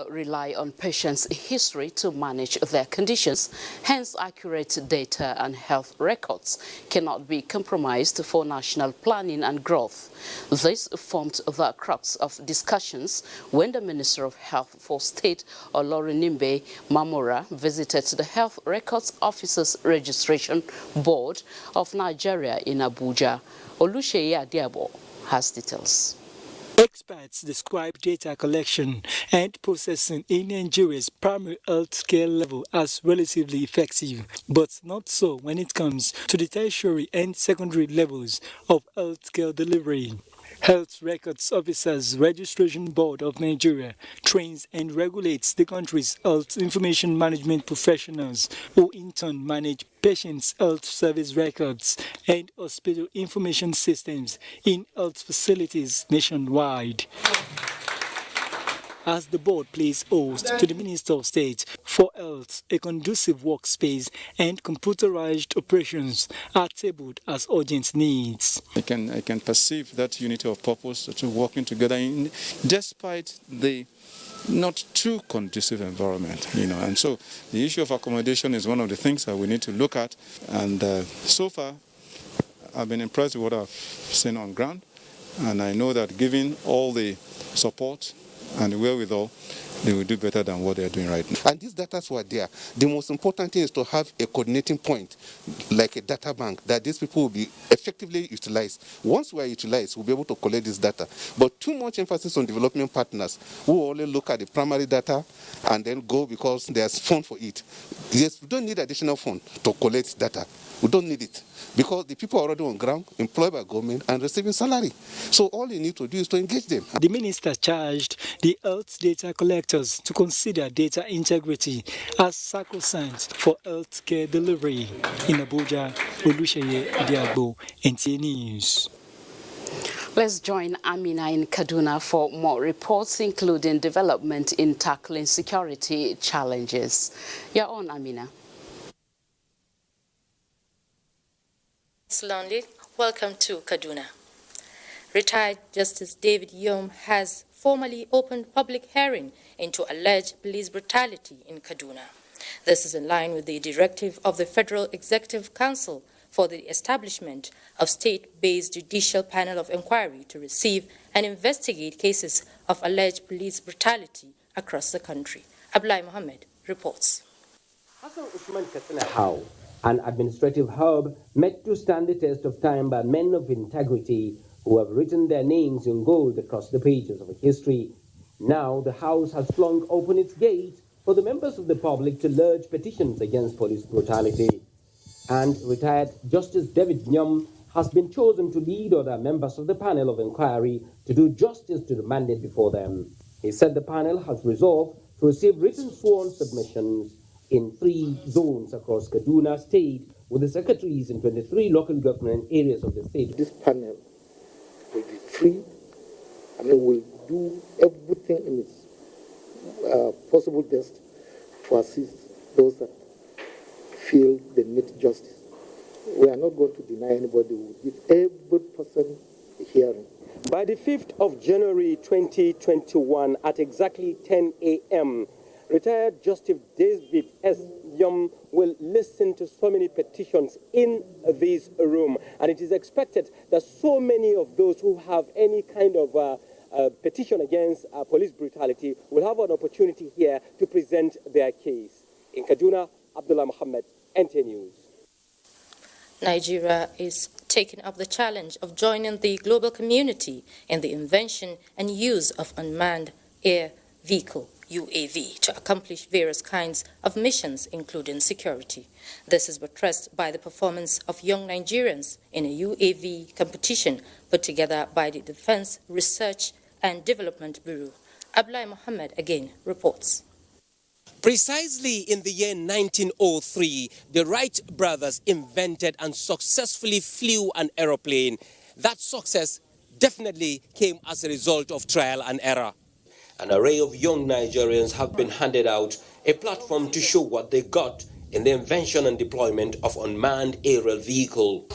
rely on patients' history to manage their conditions. Hence, accurate data and health records cannot be compromised for national planning and growth. This formed the crux of discussions when the Minister of Health for State, Olorinimbe Mamora, visited the Health Records Officers Registration Board of Nigeria in Abuja. Oluseyi Adiabo has details. Experts describe data collection and processing in Nigeria's primary health care level as relatively effective, but not so when it comes to the tertiary and secondary levels of health care delivery. Health Records Officers Registration Board of Nigeria trains and regulates the country's health information management professionals, who in turn manage patients' health service records and hospital information systems in health facilities nationwide. As the board plays host to the Minister of State for Health, a conducive workspace and computerized operations are tabled as urgent needs. I can perceive that unity of purpose to working together despite the not too conducive environment, and so the issue of accommodation is one of the things that we need to look at, and so far I've been impressed with what I've seen on ground, and I know that given all the support and the wherewithal, they will do better than what they are doing right now. And these data were there. The most important thing is to have a coordinating point, like a data bank, that these people will be effectively utilized. Once we are utilized, we'll be able to collect this data. But too much emphasis on development partners who only look at the primary data and then go because there's fund for it. Yes, we don't need additional fund to collect data. We don't need it, because the people are already on ground, employed by government and receiving salary. So all you need to do is to engage them. The minister charged the health data collectors to consider data integrity as sacrosanct for health care delivery. In Abuja, Oluseyi Adiabo, NTA News. Let's join Amina in Kaduna for more reports, including development in tackling security challenges. You're on, Amina. Lonely, welcome to Kaduna. Retired Justice David Yom has formally opened public hearing into alleged police brutality in Kaduna. This is in line with the directive of the Federal Executive Council for the establishment of state-based judicial panel of inquiry to receive and investigate cases of alleged police brutality across the country. Ablai Mohammed reports. Hassan Usman Katsina How, an administrative hub met to stand the test of time by men of integrity who have written their names in gold across the pages of history. Now the House has flung open its gate for the members of the public to lodge petitions against police brutality. And retired Justice David Nyom has been chosen to lead other members of the panel of inquiry to do justice to the mandate before them. He said the panel has resolved to receive written sworn submissions in 3 zones across Kaduna State, with the secretaries in 23 local government areas of the state. This panel will be free and it will do everything in its possible best to assist those that feel they need justice. We are not going to deny anybody. We will give every person a hearing. By the 5th of January 2021 at exactly 10 a.m., retired Justice David S. Yom will listen to so many petitions in this room. And it is expected that so many of those who have any kind of petition against police brutality will have an opportunity here to present their case. In Kaduna, Abdullah Muhammad, NTA News. Nigeria is taking up the challenge of joining the global community in the invention and use of unmanned air vehicle, UAV, to accomplish various kinds of missions, including security. This is buttressed by the performance of young Nigerians in a UAV competition put together by the Defense Research and Development Bureau. Abdullah Muhammad again reports. Precisely in the year 1903, the Wright brothers invented and successfully flew an aeroplane. That success definitely came as a result of trial and error. An array of young Nigerians have been handed out a platform to show what they got in the invention and deployment of unmanned aerial vehicle.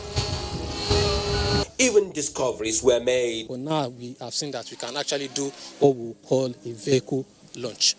Even discoveries were made. Well, now we have seen that we can actually do what we call a vehicle launch.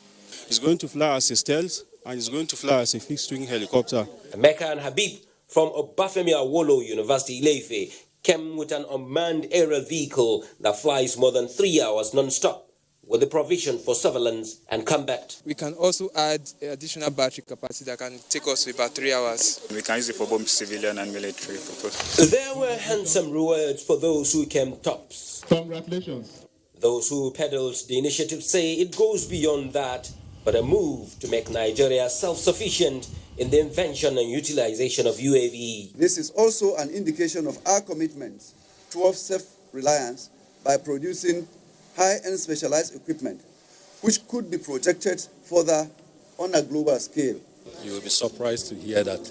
It's going to fly as a stealth and it's going to fly as a fixed-wing helicopter. Emeka and Habib from Obafemi Awolowo University, Ile-Ife, came with an unmanned aerial vehicle that flies more than 3 hours non-stop, with the provision for surveillance and combat. We can also add additional battery capacity that can take us to about 3 hours. We can use it for both civilian and military purposes. There were handsome rewards for those who came tops. Congratulations. Those who peddled the initiative say it goes beyond that, but a move to make Nigeria self-sufficient in the invention and utilization of UAV. This is also an indication of our commitment towards self-reliance by producing high-end specialized equipment, which could be projected further on a global scale. You will be surprised to hear that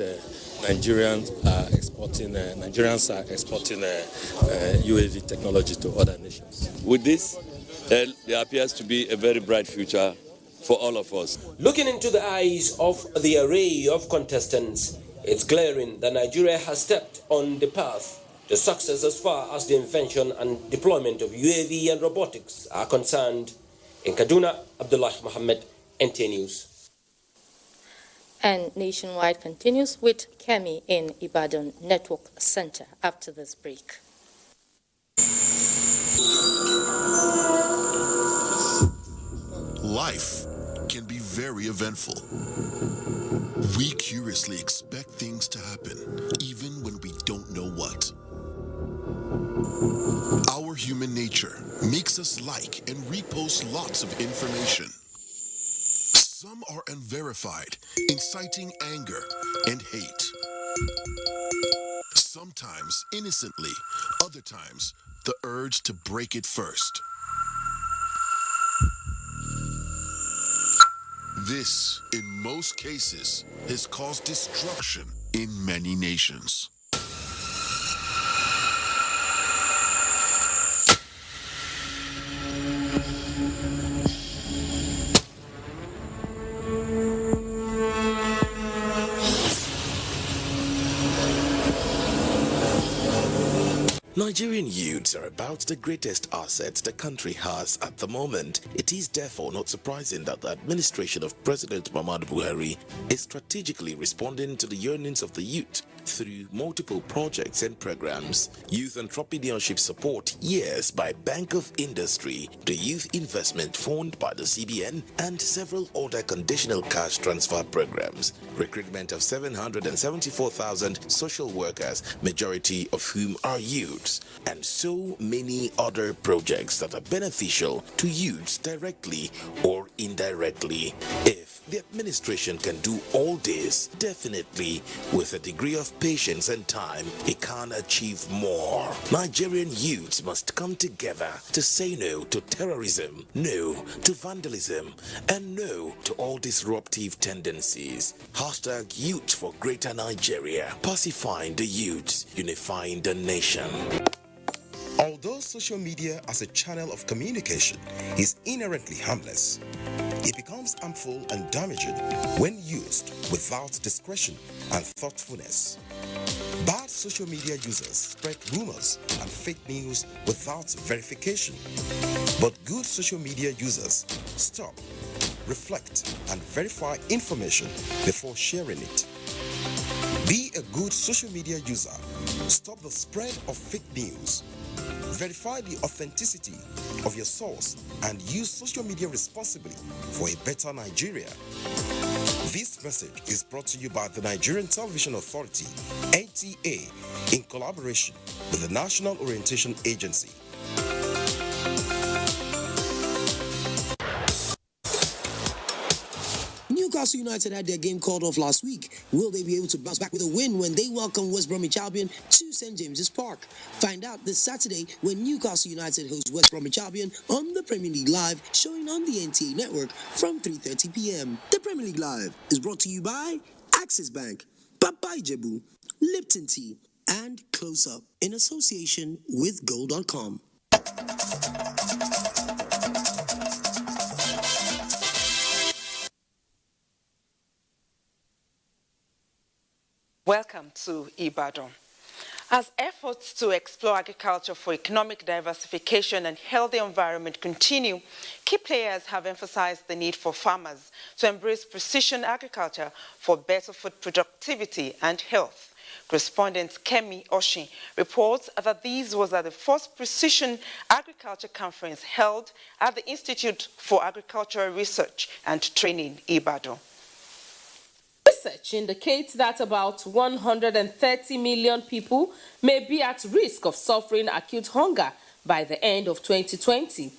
Nigerians are exporting UAV technology to other nations. With this, there appears to be a very bright future for all of us. Looking into the eyes of the array of contestants, it's glaring that Nigeria has stepped on the path to success as far as the invention and deployment of UAV and robotics are concerned. In Kaduna, Abdullah Muhammad, NTA News. And Nationwide continues with Kemi in Ibadan Network Center after this break. Life can be very eventful. We curiously expect things to happen, even when we don't know what. Our human nature makes us like and repost lots of information. Some are unverified, inciting anger and hate. Sometimes innocently, other times the urge to break it first. This, in most cases, has caused destruction in many nations. Nigerian youths are about the greatest assets the country has at the moment. It is therefore not surprising that the administration of President Muhammadu Buhari is strategically responding to the yearnings of the youth through multiple projects and programs. Youth entrepreneurship support years by Bank of Industry, the Youth Investment Fund by the CBN, and several other conditional cash transfer programs. Recruitment of 774,000 social workers, majority of whom are youths, and so many other projects that are beneficial to youths directly or indirectly. If the administration can do all this, definitely with a degree of patience and time, it can achieve more. Nigerian youths must come together to say no to terrorism, no to vandalism, and no to all disruptive tendencies. Hashtag Youth for Greater Nigeria. Pacifying the youths, unifying the nation. Although social media as a channel of communication is inherently harmless, it becomes harmful and damaging when used without discretion and thoughtfulness. Bad social media users spread rumors and fake news without verification. But good social media users stop, reflect, and verify information before sharing it. Be a good social media user. Stop the spread of fake news. Verify the authenticity of your source and use social media responsibly for a better Nigeria. This message is brought to you by the Nigerian Television Authority, NTA, in collaboration with the National Orientation Agency. Newcastle United had their game called off last week. Will they be able to bounce back with a win when they welcome West Bromwich Albion to St James's Park? Find out this Saturday when Newcastle United hosts West Bromwich Albion on the Premier League Live, showing on the NTA network from 3:30 p.m. The Premier League Live is brought to you by Axis Bank, Papa Ijebu, Lipton Tea, and Close Up in association with Gold.com. Welcome to Ibadan. As efforts to explore agriculture for economic diversification and healthy environment continue, key players have emphasized the need for farmers to embrace precision agriculture for better food productivity and health. Correspondent Kemi Oshin reports that this was at the first Precision Agriculture Conference held at the Institute for Agricultural Research and Training, Ibadan. Research indicates that about 130 million people may be at risk of suffering acute hunger by the end of 2020.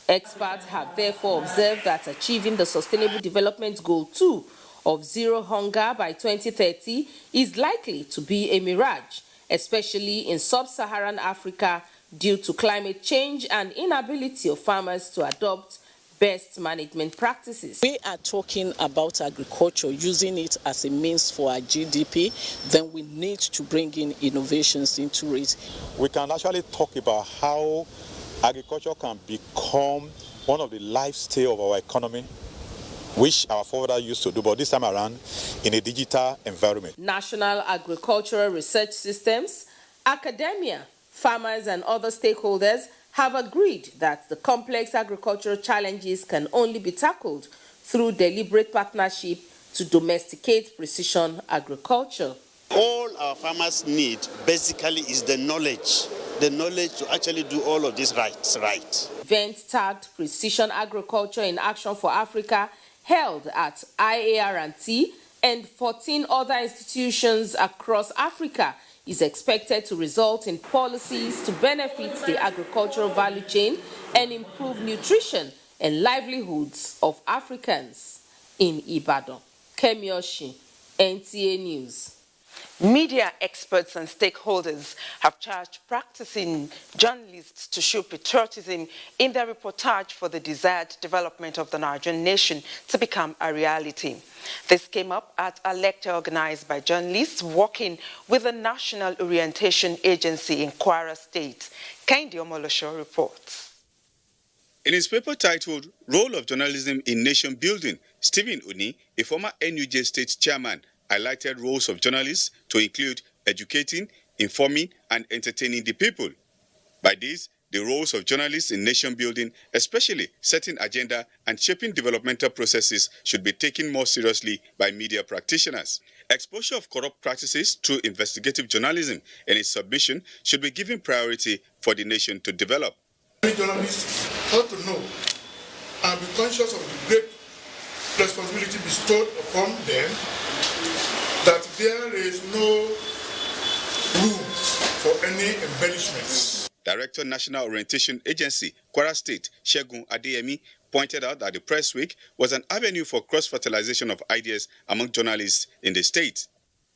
Experts have therefore observed that achieving the Sustainable Development Goal 2 of zero hunger by 2030 is likely to be a mirage, especially in sub-Saharan Africa due to climate change and inability of farmers to adopt best management practices. We are talking about agriculture, using it as a means for our GDP, then we need to bring in innovations into it. We can actually talk about how agriculture can become one of the lifestyle of our economy, which our forefathers used to do, but this time around in a digital environment. National agricultural research systems, academia, farmers and other stakeholders have agreed that the complex agricultural challenges can only be tackled through deliberate partnership to domesticate precision agriculture. All our farmers need basically is the knowledge to actually do all of this right. Event tagged Precision Agriculture in Action for Africa, held at IAR&T and 14 other institutions across Africa, is expected to result in policies to benefit the agricultural value chain and improve nutrition and livelihoods of Africans in Ibadan. Kemi Oshin, NTA News. Media experts and stakeholders have charged practicing journalists to show patriotism in their reportage for the desired development of the Nigerian nation to become a reality. This came up at a lecture organized by journalists working with the National Orientation Agency in Kwara State. Kendi Omolosho reports. In his paper titled Role of Journalism in Nation Building, Stephen Oni, a former NUJ state chairman, highlighted roles of journalists to include educating, informing, and entertaining the people. By this, the roles of journalists in nation building, especially setting agenda and shaping developmental processes, should be taken more seriously by media practitioners. Exposure of corrupt practices through investigative journalism and its submission should be given priority for the nation to develop. Journalists ought to know and be conscious of the great responsibility bestowed upon them, that there is no room for any embellishments. Director National Orientation Agency, Kwara State, Shegun Adeyemi, pointed out that the press week was an avenue for cross-fertilization of ideas among journalists in the state.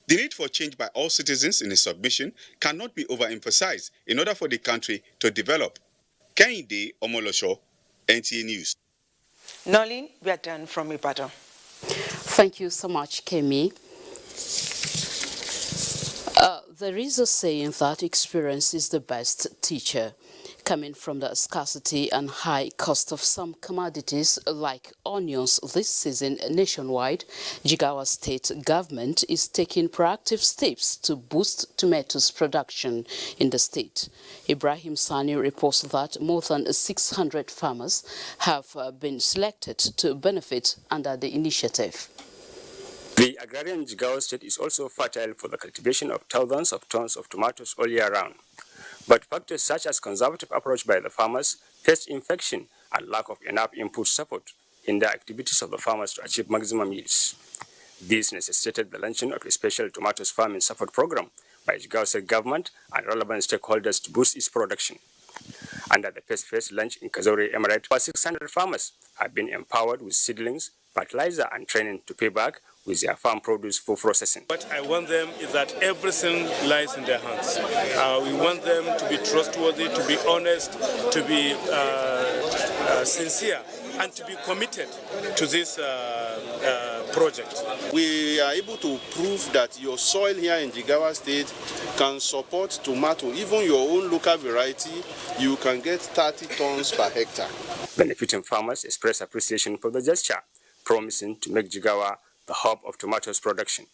The need for change by all citizens in his submission cannot be overemphasized in order for the country to develop. Kehinde Omolosho, NTA News. Nolin, we are done from Ibadan. Thank you so much, Kemi. There is a saying that experience is the best teacher. Coming from the scarcity and high cost of some commodities like onions this season nationwide, Jigawa state government is taking proactive steps to boost tomatoes production in the state. Ibrahim Sani reports that more than 600 farmers have been selected to benefit under the initiative. The agrarian Jigawa state is also fertile for the cultivation of thousands of tons of tomatoes all year round. But factors such as conservative approach by the farmers, pest infection, and lack of enough input support hinder activities of the farmers to achieve maximum yields. This necessitated the launching of a special tomatoes farming support program by Jigawa state government and relevant stakeholders to boost its production. Under the pest-based launch in Kazori Emirate, over 600 farmers have been empowered with seedlings, fertilizer, and training to pay back with their farm produce for processing. What I want them is that everything lies in their hands. We want them to be trustworthy, to be honest, to be sincere, and to be committed to this project. We are able to prove that your soil here in Jigawa State can support tomato. Even your own local variety, you can get 30 tons per hectare. Benefiting farmers express appreciation for the gesture, promising to make Jigawa the hub of tomatoes production.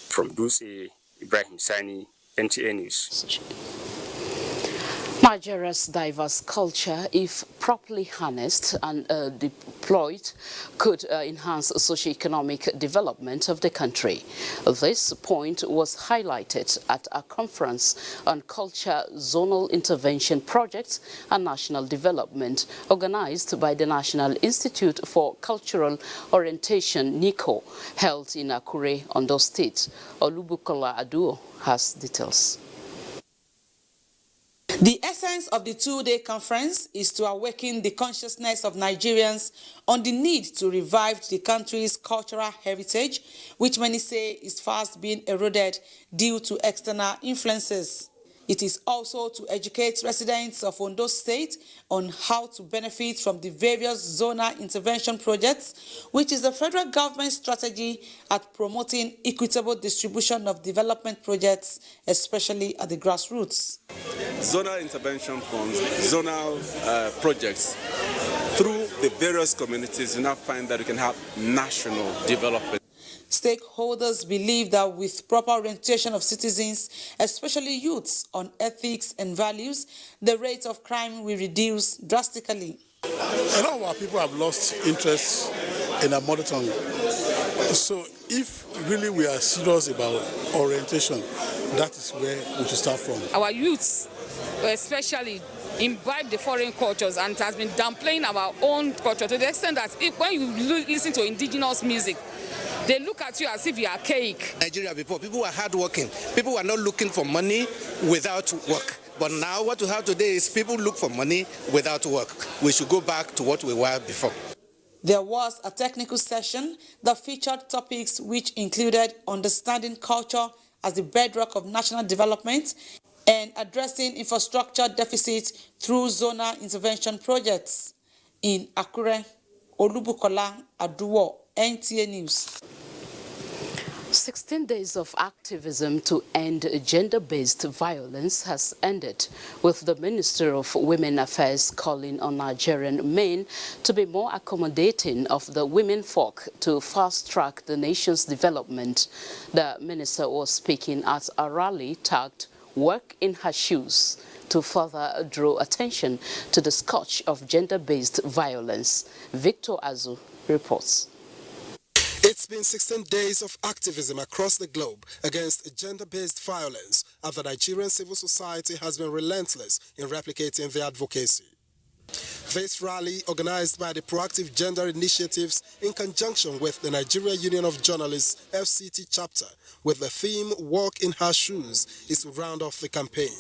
From Duse, Ibrahim Sani, NTA News. Nigeria's diverse culture, if properly harnessed and deployed, could enhance socio-economic development of the country. This point was highlighted at a conference on culture, zonal intervention projects and national development organized by the National Institute for Cultural Orientation, NICO, held in Akure, Ondo State. Olubukola Aduo has details. The essence of the two-day conference is to awaken the consciousness of Nigerians on the need to revive the country's cultural heritage, which many say is fast being eroded due to external influences. It is also to educate residents of Ondo State on how to benefit from the various zonal intervention projects, which is the federal government strategy at promoting equitable distribution of development projects, especially at the grassroots. Zonal intervention funds, zonal projects, through the various communities, you now find that we can have national development. Stakeholders believe that with proper orientation of citizens, especially youths, on ethics and values, the rate of crime will reduce drastically. A lot of our people have lost interest in our mother tongue. So if really we are serious about orientation, that is where we should start from. Our youths, especially, imbibe the foreign cultures, and it has been downplaying our own culture to the extent that when you listen to indigenous music, they look at you as if you are archaic. Nigeria before, people were hardworking. People were not looking for money without work. But now what we have today is people look for money without work. We should go back to what we were before. There was a technical session that featured topics which included understanding culture as the bedrock of national development and addressing infrastructure deficits through zonal intervention projects. In Akure, Olubukola Aduo, NTA News. 16 days of activism to end gender-based violence has ended, with the Minister of Women Affairs calling on Nigerian men to be more accommodating of the women folk to fast-track the nation's development. The minister was speaking at a rally tagged "Work in Her Shoes" to further draw attention to the scourge of gender-based violence. Victor Azu reports. It's been 16 days of activism across the globe against gender-based violence, and the Nigerian civil society has been relentless in replicating the advocacy. This rally, organized by the Proactive Gender Initiatives in conjunction with the Nigerian Union of Journalists FCT chapter, with the theme "Walk in Her Shoes," is to round off the campaign.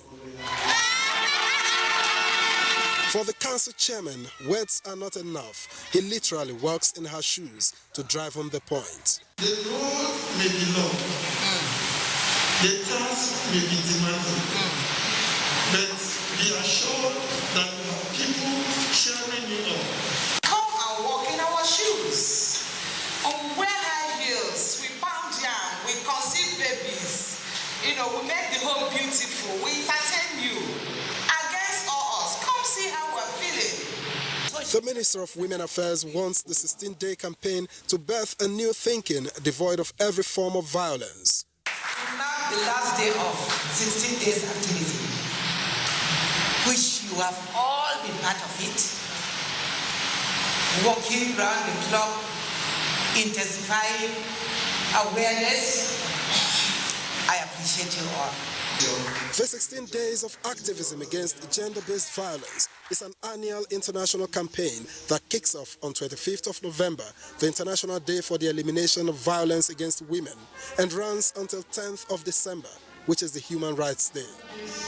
For the council chairman, words are not enough. He literally walks in her shoes to drive home the point. The road may be long, the task may be demanding, but be assured that you have people cheering you on. Come and walk in our shoes. We wear high heels, we pound yam, we conceive babies. We make the home beautiful, we entertain you. Against all odds, The Minister of Women Affairs wants the 16-day campaign to birth a new thinking devoid of every form of violence. Now the last day of 16 days activity, which you have all been part of it, walking around the clock, intensifying awareness. I appreciate you all. The 16 days of activism against gender-based violence is an annual international campaign that kicks off on 25th of November, the International Day for the Elimination of Violence Against Women, and runs until 10th of December, which is the Human Rights Day.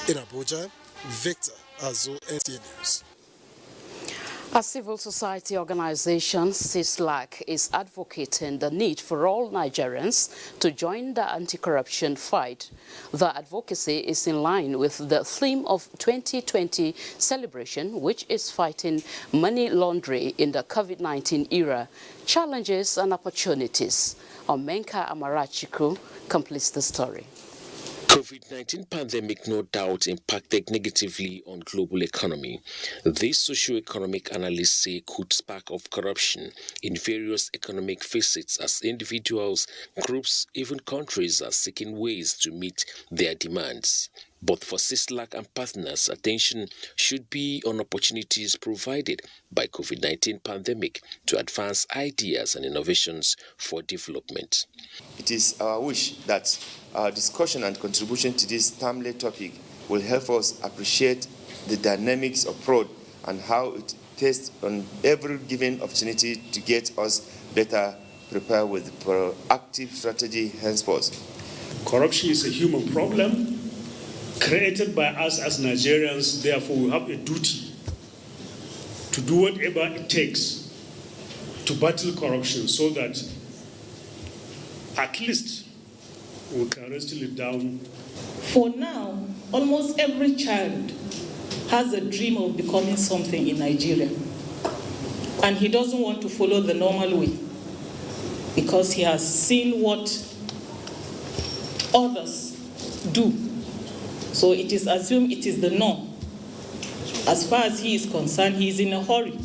In Abuja, Victor Azu, NTA News. A civil society organization, CISLAC, is advocating the need for all Nigerians to join the anti-corruption fight. The advocacy is in line with the theme of 2020 celebration, which is fighting money laundering in the COVID-19 era, challenges and opportunities. Omenka Amarachiku completes the story. COVID-19 pandemic no doubt impacted negatively on global economy. This socio-economic analysts say could spark of corruption in various economic facets as individuals, groups, even countries are seeking ways to meet their demands. But for CISLAC and partners, attention should be on opportunities provided by COVID-19 pandemic to advance ideas and innovations for development. It is our wish that our discussion and contribution to this timely topic will help us appreciate the dynamics of fraud and how it tests on every given opportunity to get us better prepared with proactive strategy henceforth. Corruption is a human problem created by us as Nigerians. Therefore, we have a duty to do whatever it takes to battle corruption so that at least we can wrestle it down. For now, almost every child has a dream of becoming something in Nigeria. And he doesn't want to follow the normal way because he has seen what others do. So it is assumed it is the norm. As far as he is concerned, he is in a hurry.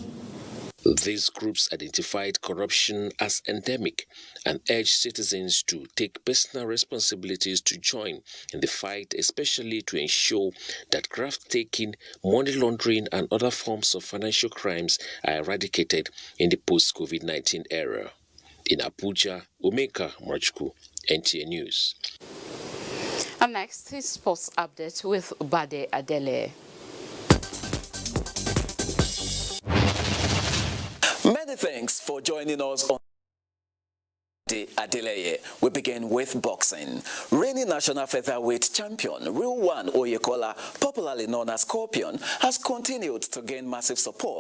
These groups identified corruption as endemic and urged citizens to take personal responsibilities to join in the fight, especially to ensure that graft-taking, money laundering and other forms of financial crimes are eradicated in the post-COVID-19 era. In Abuja, Omenka Amarachiku, NTA News. And next is Sports Update with Bade Adele. Many thanks for joining us on Adeleye. We begin with boxing. Reigning national featherweight champion Real One Oyekola, popularly known as Scorpion, has continued to gain massive support